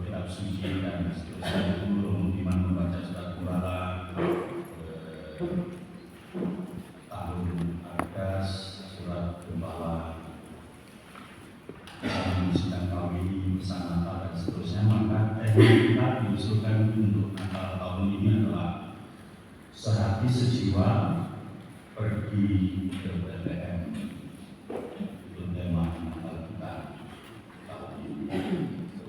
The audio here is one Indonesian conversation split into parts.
kitab suci dan seterusnya itu iman membaca surat Qur'an, tahun Argas, surat Gembala, sidang kawin, pesan Natal dan seterusnya. Maka tema kita diusulkan untuk Natal tahun ini adalah sehati sejiwa pergi ke Bethlehem. Itu tema Natal kita tahun ini.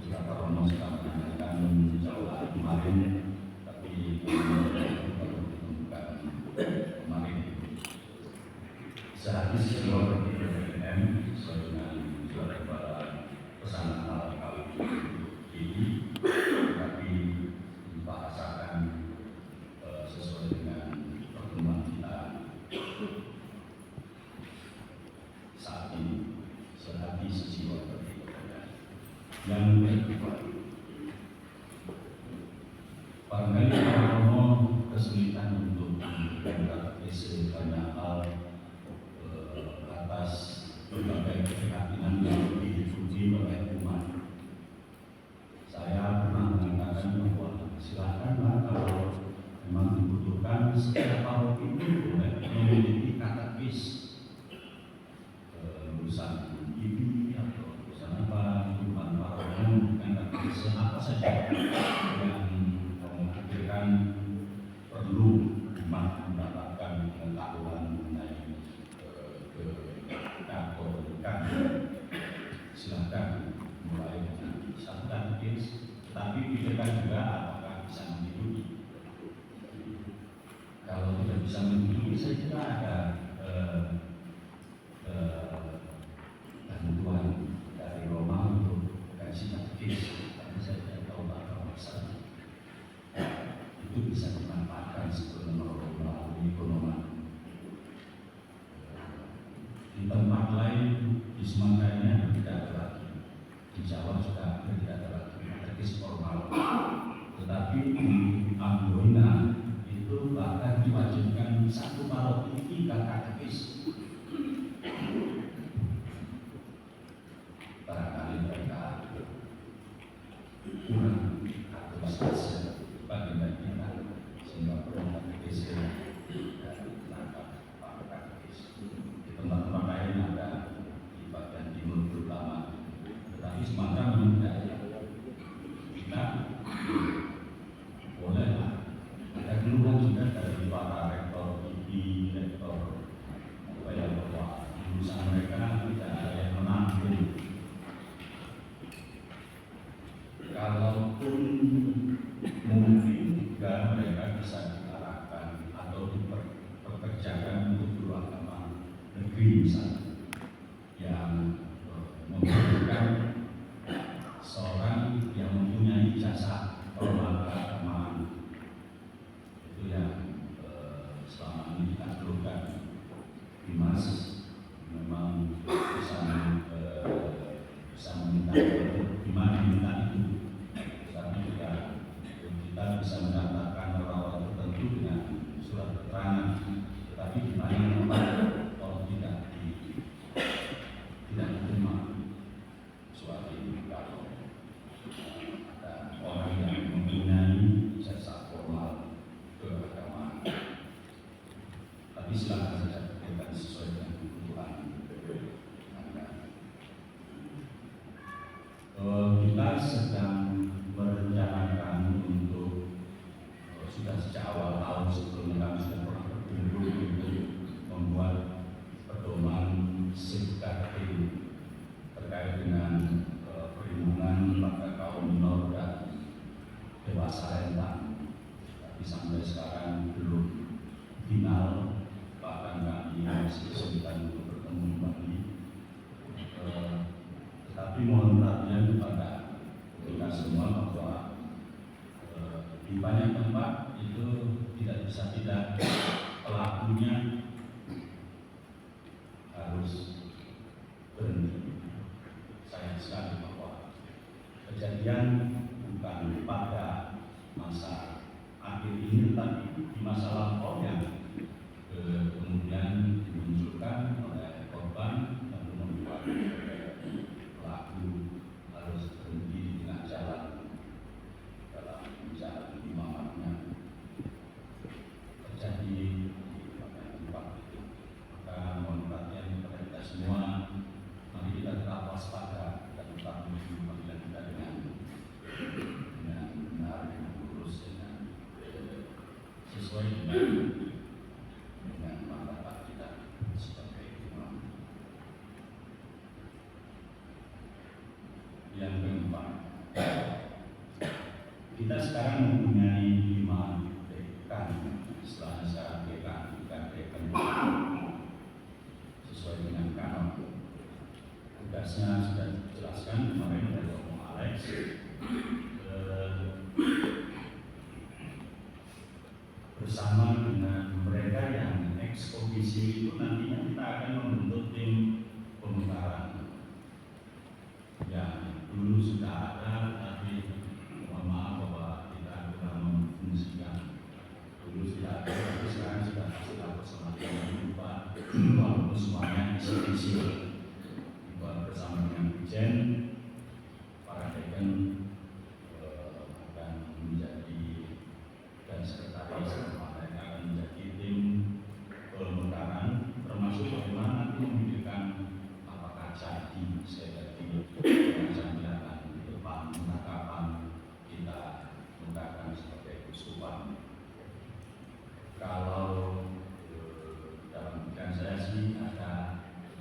Saudara Romo sudah menanyakan jauh kemarin, tapi baru ditemukan kemarin. Sehati sejiwa pergi ke Bethlehem sesuai dengan surat kepada pesan Natal kali ini, tapi dibahasakan sesuai dengan pertemuan kita saat ini. Sehati sejiwa pergi ke Bethlehem. Yang kedua, barangkali para Romo kesulitan untuk memberikan katekese banyak hal atas berbagai keprihatinan yang diikuti oleh umat. Saya pernah mengatakan bahwa silakanlah kalau memang dibutuhkan setiap paroki itu memiliki katekis lulusan IPI atau lulusan apa, kehidupan parokian dengan katekis apa saja yang menghadirkan perlu umat mendapatkan pengetahuan mengenai kekatolikan. Silakan mulai dengan satu katekis, tetapi pikirkan juga apakah bisa menghidupi. Kalau tidak bisa menghidupi, saya kira ada bantuan dari Roma untuk kasih katekis, tapi saya tidak tahu apakah bisa. Itu bisa dimanfaatkan sebelum melalui ekonomi. Di tempat lain di Sumatera ini tidak ada lagi, di Jawa juga tidak ada lagi katekis formal, tetapi di Amboina itu bahkan diwajibkan satu paroki 3 katekis. Barangkali mereka kurang aktivitas bagi mereka sehingga perlu katekis dan menangkap para katekis. Di tempat-tempat lain ada di bagian timur terutama, tetapi Sumatera memang tidak. Kita bolehlah ada keluhan juga dari para rektor IPI, rektor bahwa lulusan mereka tidak ada yang menampung. Kalaupun mungkin juga mereka bisa diarahkan atau dipekerjakan untuk guru agama negeri misalnya, yang membutuhkan seorang yang mempunyai jasa formal keagamaan. Itu yang selama ini kita perlukan. Dimas memang bisa meminta diminta itu, tapi juga kita bisa mendapatkan perawat tertentu dengan surat keterangan, tetapi di banyak tempat kalau tidak diterima surat ini. Kalau ada orang yang mempunyai jasa formal keagamaan, tapi silakan saja kita sesuai dengan kebutuhan Anda. Kita sedang merencanakan untuk sudah sejak awal tahun sebelumnya kami sudah pernah berkumpul untuk membuat pedoman safeguarding terkait dengan perlindungan pada kaum minor dan dewasa rentan, tapi sampai sekarang belum final. Bahkan kami masih kesulitan untuk bertemu kembali. Tetapi mohon perhatian kepada kita semua bahwa di banyak tempat itu tidak bisa tidak pelakunya harus berhenti. Sayang sekali bahwa kejadian bukan pada masa akhir ini, tetapi di masa lampau yang kemudian dimunculkan oleh korban dan membuat pelaku harus berhenti di Kita sekarang mempunyai 5 dekan, istilahnya sekarang dekan sesuai dengan kanon. Tugasnya sudah dijelaskan kemarin oleh Om Alex. Bersama dengan mereka yang ex-officio itu nantinya kita akan membentuk tim pemekaran yang dulu sudah ada, tapi mohon maaf bahwa kita kurang memfungsikan. Dulu sudah ada, tapi sekarang sudah pasti takut semakin lupa, walaupun semuanya isi-isi. Bersama dengan Dirjen, para dekan akan menjadi dan sekretaris, mereka akan menjadi tim pemekaran, termasuk bagaimana nanti memikirkan apakah jadi kelihatan di depan kapan kita menggunakan sebagai keuskupan. Kalau dalam pikiran saya sih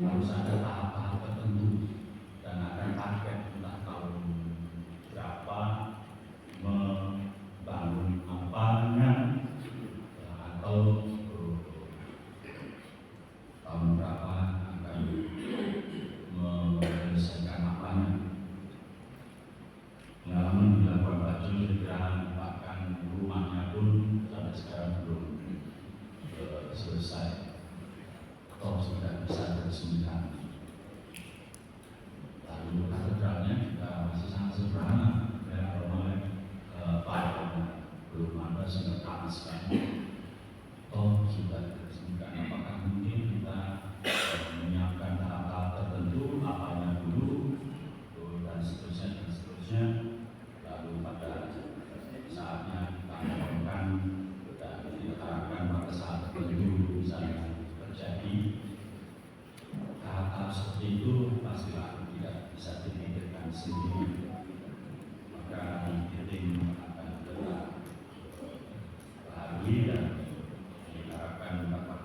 harus ada tahap-tahap tertentu dan akan target entah tahun berapa membangun apanya atau tahun berapa akan menyelesaikan apanya. Pengalaman di Labuan Bajo segera bahkan rumahnya pun sampai sekarang belum selesai. Toh sudah bisa diresmikan. Lalu katedralnya juga masih sangat sederhana, ya, belum ada sinar sekali. Toh sudah diresmikan. Apakah mungkin kita menyiapkan tahap-tahap tertentu, apanya dulu, dan seterusnya. Lalu pada saatnya kita melakukan dan kita harapkan pada saat tertentu misalnya terjadi hal-hal seperti itu, pastilah tidak bisa dipikirkan sendiri. Maka tim akan tetap berhari dan diharapkan dapat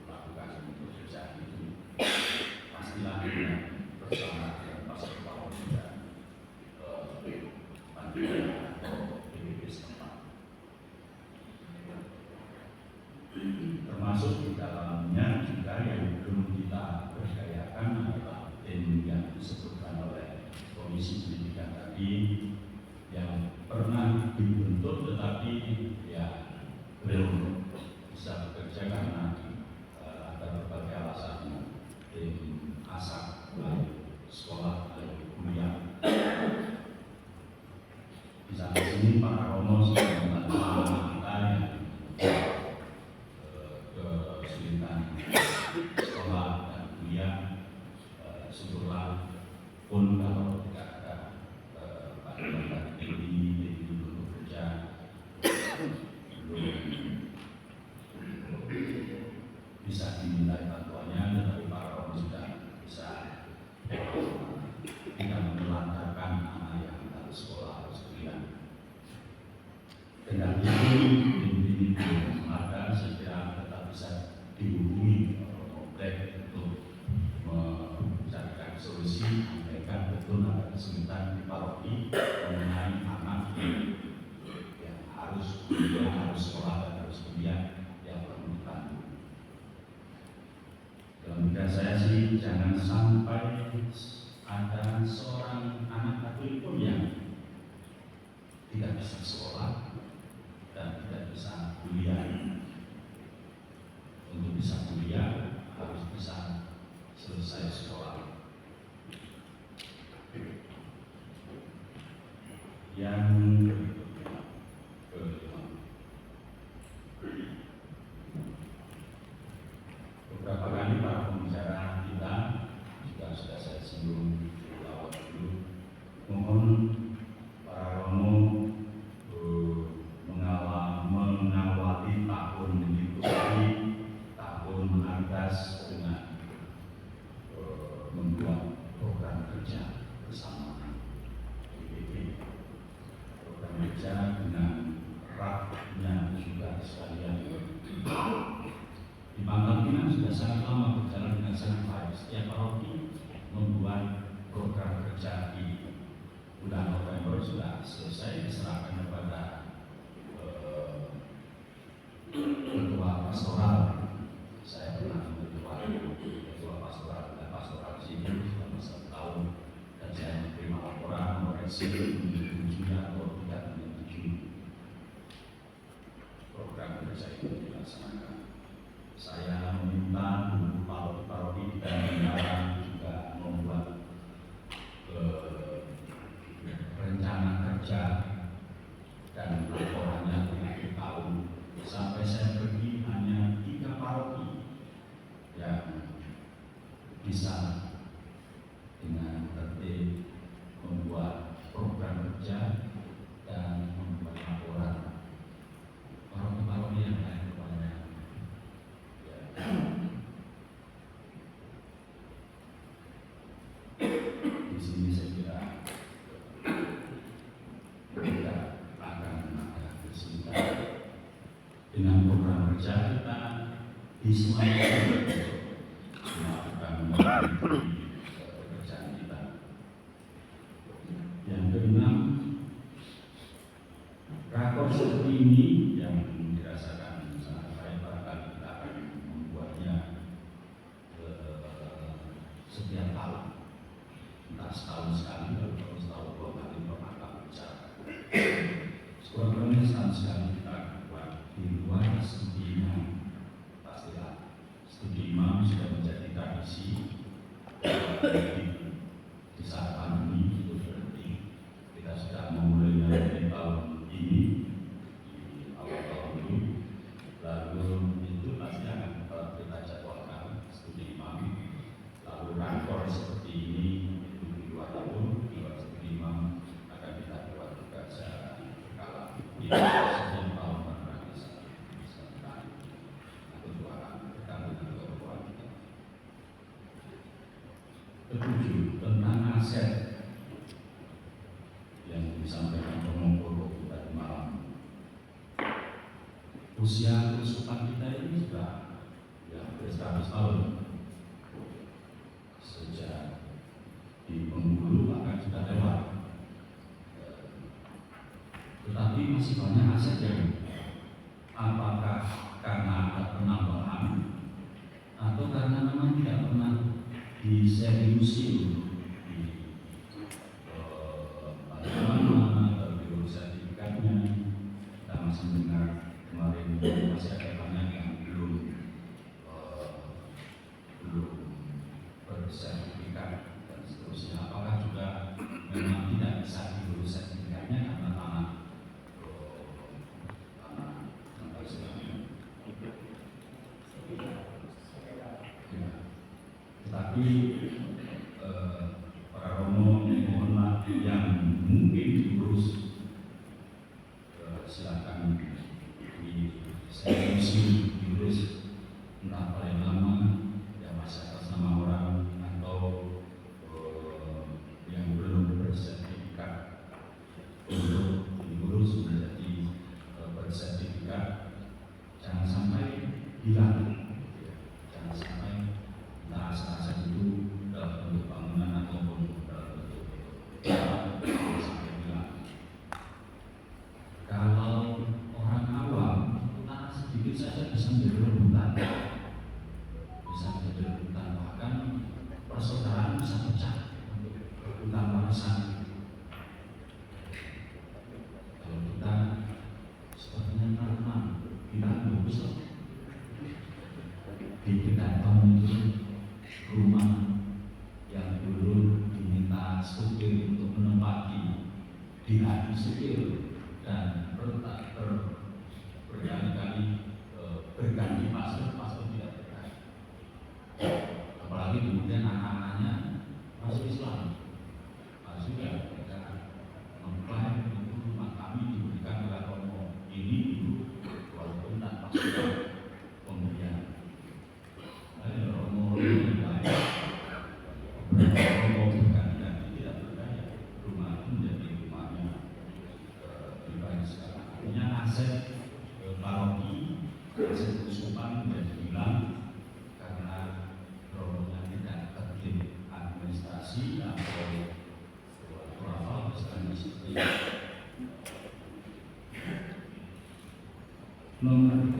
melakukan pekerjaan itu. Pastilah dengan bersama dengan Pastor Paul dan panitia atau PBB setempat. Termasuk di dalamnya juga yang belum kita berdayakan adalah tim yang disebutkan oleh Komisi Pendidikan tadi yang pernah dibentuk tetapi ya belum bisa bekerja karena ada berbagai alasan, tim ASAK, sekolah, kuliah. Di sana sini Pak Romo sudah membantu kita yang kesulitan sekolah dan kuliah. Syukurlah pun kalau tidak ada Pak ini belum bekerja, belum bisa diminta bantuannya, tetapi Pak Romo sudah bisa tidak menelantarkan anak yang harus sekolah harus kuliah. Dengan itu tim ada, saya kira tetap bisa dihubungi komplek untuk mencarikan solusi. Andaikan betul ada kesulitan di paroki mengenai anak yang harus kuliah, harus sekolah dan harus kuliah yang perlu dibantu. Dalam pikiran saya sih jangan sampai ada seorang anak Katolik pun yang tidak bisa sekolah dan tidak bisa kuliah. Untuk bisa kuliah harus bisa selesai sekolah. Yang kelima, beberapa kali para pembicara kita juga sudah saya singgung di awal dulu, mohon para romo mengawali tahun liturgi, tahun atas dengan membuat program kerja bersama PBB, program kerja dengan raknya juga sekalian. Di Pangkal Pinang sudah sangat lama berjalan dengan sangat baik. Setiap paroki membuat program kerja di bulan November sudah selesai diserahkan kepada ketua pastoral. Saya pernah ketua pastoral dan pastoral sini selama 1 tahun, dan saya menerima laporan koreksi menyetujui atau tidak menyetujui program kerja itu dilaksanakan. Saya meminta guru parodi dan pengarang juga membuat rencana kerja dan laporannya tiap tahun. Sampai saya pergi hanya 3 paroki yang bisa dengan tertib membuat program kerja dan membuat laporan. Paroki-paroki yang lain banyak. Di sini saya kira kita akan bersemangat dengan program kerja kita di semua melakukan pekerjaan kita. Yang keenam, rakor seperti ini yang dirasakan sangat baik, barangkali kita akan membuatnya setiap tahun, entah setahun sekali atau setahun 2 kali akan bicara. Sekurang-kurangnya setahun sekali kita akan buat di luar studi imam. Pastilah studi imam sudah menjadi tradisi di saat pandemi itu berhenti. Kita sudah memulainya dari tahun ini, di awal tahun ini. Lalu itu pasti akan kita jadwalkan studi imam. Lalu rakor seperti ini itu di luar studi imam akan kita buat juga secara berkala. Setiap tahun pernah bisa atau 2 kali berkali atau 2 kali. Ketujuh, tentang aset yang disampaikan Romo tadi malam. Usia kesukaan kita ini sudah hampir 100 tahun. Sejak di penghulu bahkan sudah lewat. Tetapi masih banyak aset yang apakah karena ada penambahan atau karena memang tidak pernah diseriusi di mana atau di sertifikatnya. Kita masih mendengar kemarin masih ada banyak yang belum bersertifikat dan seterusnya. Apakah juga memang tidak bisa diurus sertifikatnya karena tanah tetapi para romo mohonlah yang mungkin diurus silakan diseriusi diurus, entah paling lama yang masih atas nama orang atau yang belum bersertifikat untuk diurus menjadi bersertifikat. Jangan sampai hilang, jangan sampai aset itu dalam bentuk bangunan ataupun dalam bentuk sampai hilang. Kalau orang awam tanah sedikit saja bisa menjadi rebutan, bahkan persaudaraan bisa pecah untuk rebutan warisan. Kalau kita sepertinya karena tidak bagus di dekat itu rumah yang dulu diminta supir untuk menempati dihati supir dan berkali-kali berganti pastor tidak berkali. Apalagi kemudian anak-anaknya masuk Islam, juga mereka mengklaim itu rumah kami diberikan oleh Romo ini dulu walaupun tanpa surat pemberian. Romo yang lain, Romo berganti-ganti tidak berdaya, rumah itu menjadi rumahnya pribadi sekarang. Artinya aset paroki, aset kesusahan menjadi hilang karena romonya tidak tertib administrasi atau kurang seperti nomor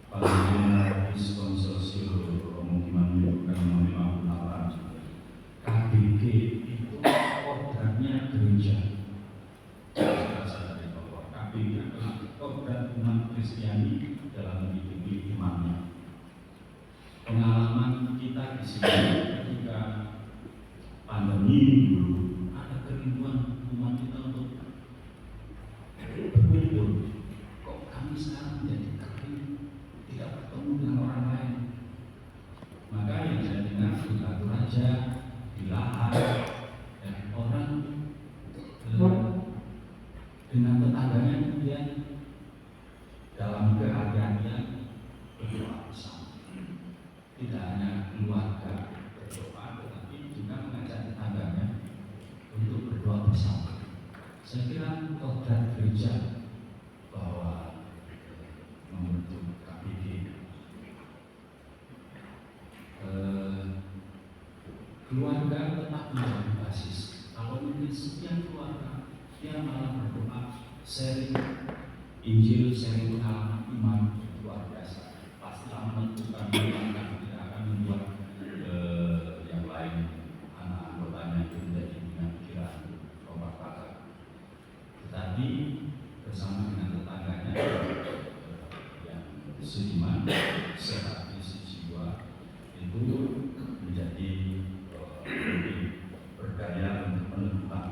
8 Pangenaris Konsorsium Pemukiman Lingkungan nomor 58 KBG itu kodratnya gereja. KBG adalah kodrat umat Kristiani dalam menghidupi imannya. Pengalaman kita di sini ketika pandemi dulu ada kerinduan umat kita untuk berkumpul. Kok kami sekarang menjadi kering, tidak bertemu dengan orang lain? Maka yang saya dengar di Batu Raja, di Lahan, dan orang dengan tetangganya kemudian dalam kehati-hatian berdoa bersama. Tidak hanya keluarga berdoa, tetapi juga mengajak tetangganya untuk berdoa bersama. Saya kira kodrat gereja bahwa membentuk KBG keluarga tetap menjadi basis. Kalau mungkin setiap keluarga yang malah berdoa, sharing Injil, sharing pengalaman iman, luar biasa. Pastilah menentukan langkah, tidak akan membuat yang lain anak anggotanya itu menjadi punya pikiran kobar-kobar. Tetapi bersama dengan tetangganya yang seiman, sehati, sejiwa, itu menjadi lebih berdaya untuk menentukan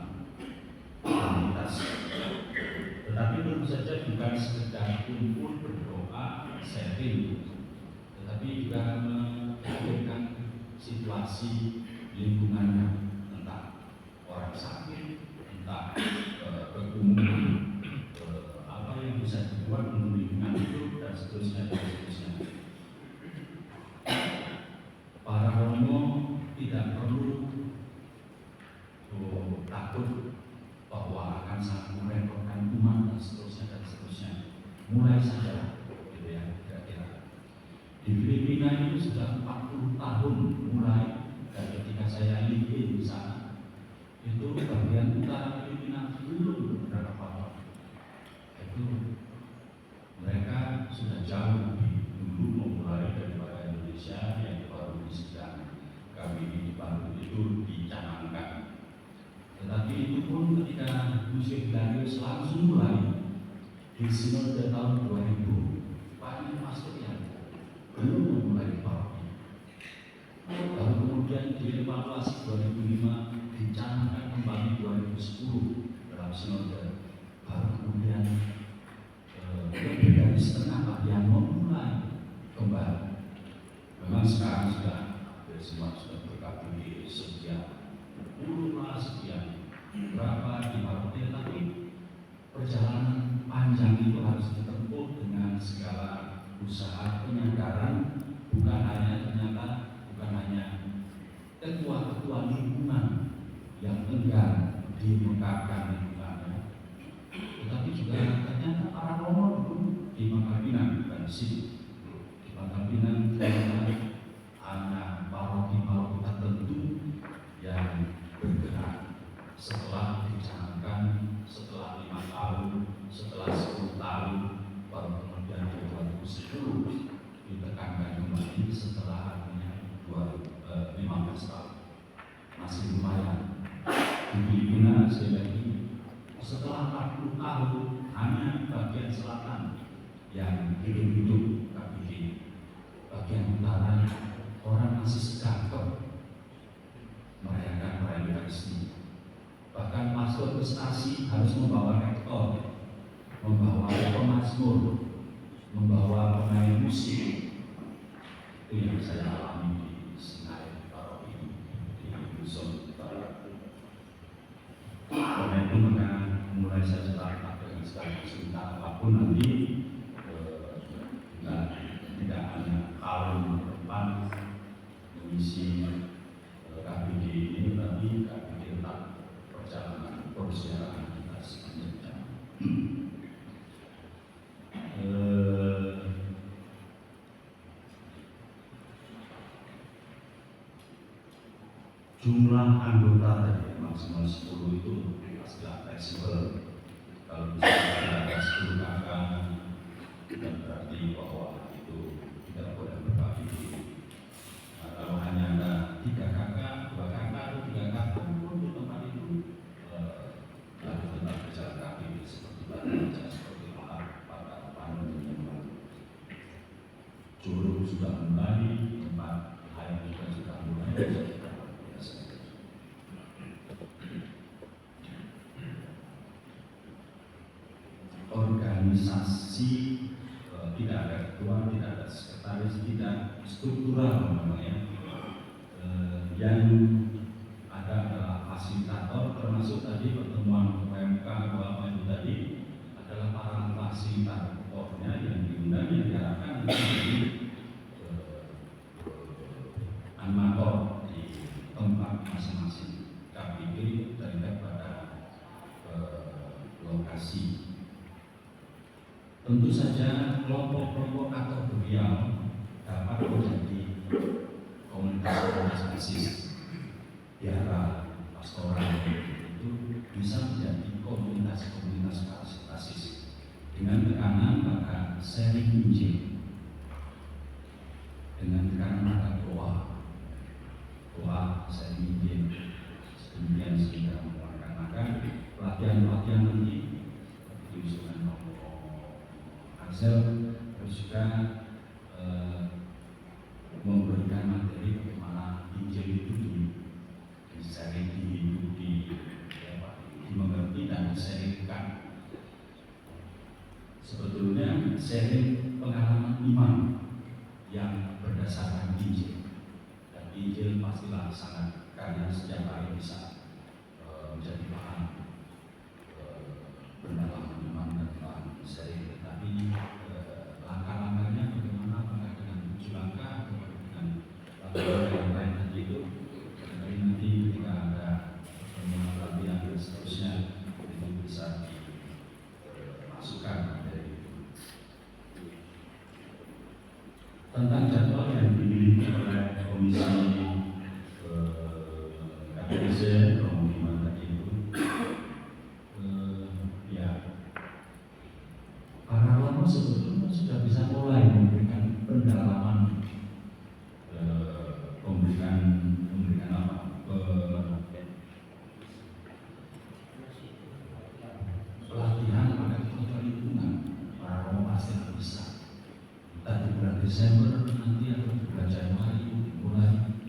komunitas. Tetapi tentu saja bukan sekedar kumpul berdoa, sharing, tetapi juga memikirkan situasi lingkungannya, entah orang sakit, entah keumuman, apa yang bisa dibuat untuk lingkungan itu, dan seterusnya, dan seterusnya. Para romo tidak perlu takut bahwa akan sangat merepotkan umat, dan seterusnya, dan seterusnya. Mulai saja, gitu ya, kira-kira. Di Filipina itu sudah 40 tahun mulai, dan ketika saya lihat di sana, itu bagian utara Filipina belum berapa. Itu mereka sudah jauh lebih dulu memulai daripada Indonesia yang baru sedang kami baru itu dicanangkan. Tetapi itu pun ketika Yusuf Darius langsung mulai di sinode tahun 2000, banyak pastor yang belum memulai paroki. Lalu kemudian dievaluasi 2005, dicanangkan kembali 2010 dalam sinode. Baru kemudian lebih dari setengah yang memulai kembali. Memang sekarang sudah semua sudah berkabung sejak sekian berapa di paroki, tapi perjalanan panjang itu harus ditempuh dengan segala usaha penyadaran, bukan hanya ketua-ketua lingkungan yang enggan dimekatkan lingkungannya, tetapi juga ternyata para romo dulu di Pangkal Pinang, bukan di sini. Di Pangkal Pinang hanya paroki-paroki tertentu yang bergerak setelah dicanangkan, setelah 5 tahun, setelah 10 tahun, baru kemudian di 2010 ditekankan kembali setelah artinya 15 tahun. Masih lumayan. Di Filipina sekali lagi, setelah 40 tahun hanya bagian selatan yang hidup-hidup KBG, bagian utara orang masih segagap merayakan perayaan Eucharistia. Bahkan pastor prestasi harus membawa rektor, membawa pemazmur, membawa pemain musik. Itu yang saya alami di Sinai paroki di Luzon Barat. Karena itu maka mulai saya sepakat dengan segala kesulitan apapun nanti tidak hanya harum depan mengisi KBG ini, tapi KBG tetap perjalanan persiapan kita selanjutnya. Jumlah anggota dari maksimal 10 itu pastilah fleksibel. Kalau misalnya ada 10 kakak, bukan berarti bahwa itu tidak boleh berbagi. Nah, kalau hanya ada 3 kakak, 2 kakak, atau 3 kakak pun di tempat itu harus tetap berjalan kaki seperti baca, seperti pada pandemi. Curug sudah mulai, tempat air juga sudah mulai. Organisasi tidak ada ketua, tidak ada sekretaris, tidak struktural namanya. Yang ada adalah fasilitator, termasuk tadi pertemuan UMK atau apa itu tadi adalah para fasilitatornya yang diundang, yang diharapkan menjadi animator di tempat masing-masing KPP terlibat pada lokasi. Tentu saja kelompok-kelompok atau beliau dapat menjadi komunitas basis biara pastoral itu bisa menjadi komunitas basis dengan tekanan pada sharing Injil, dengan tekanan pada doa sharing Injil, sedemikian sehingga melaksanakan pelatihan-pelatihan nanti diusulkan Ansel, terus juga memberikan materi bagaimana Injil itu di-sharing, dimengerti dan diseringkan. Sebetulnya sharing pengalaman iman yang berdasarkan Injil, dan Injil pastilah sangat karya setiap hari bisa menjadi bahan pendalaman iman dan bahan sharing. Tapi langkah-langkahnya bagaimana, apakah dengan 7 langkah atau dengan langkah yang lain tadi itu, nanti ketika ada pertemuan pelatihan dan seterusnya itu bisa dimasukkan dari itu. Tentang jadwal yang dimiliki oleh komisi KPC Rombongan tadi itu, para ulama sebetulnya sudah bisa mulai memberikan pendalaman, memberikan apa, pelatihan pada kelompok lingkungan. Para ulama pasti bisa. Di bulan Desember nanti atau di bulan Januari mulai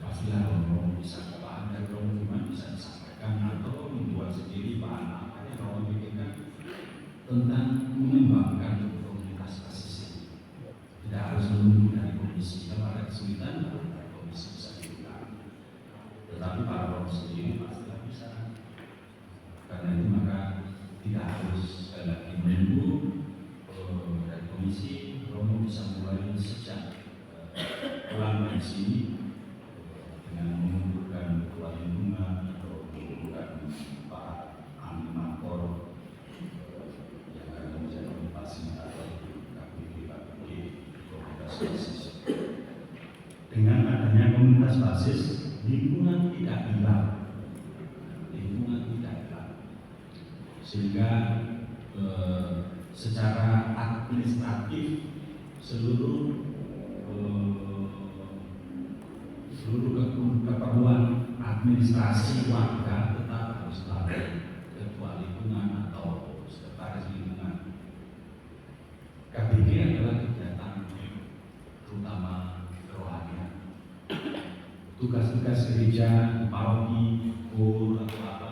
pastilah Romo bisa bahan dari Romo cuma bisa disampaikan atau membuat sendiri bahan apa yang Romo pikirkan tentang mengembangkan komunitas basis ini. Tidak harus menunggu dari komisi. Kalau ada kesulitan dari komisi bisa dilakukan. Tetapi para Romo sendiri pasti bisa. Karena itu maka tidak harus sekali lagi menunggu dari komisi. Romo bisa mulai sejak pulang dari sini dengan mengumpulkan ketua lingkungan atau mengumpulkan para animator yang akan menjadi fasilitator KPP komunitas basis. Dengan adanya komunitas basis, lingkungan tidak hilang, sehingga secara administratif seluruh keperluan administrasi warga tetap harus melalui ketua lingkungan atau sekretaris lingkungan. KBG adalah kegiatan terutama kerohanian. Tugas-tugas gereja, paroki, kur atau apa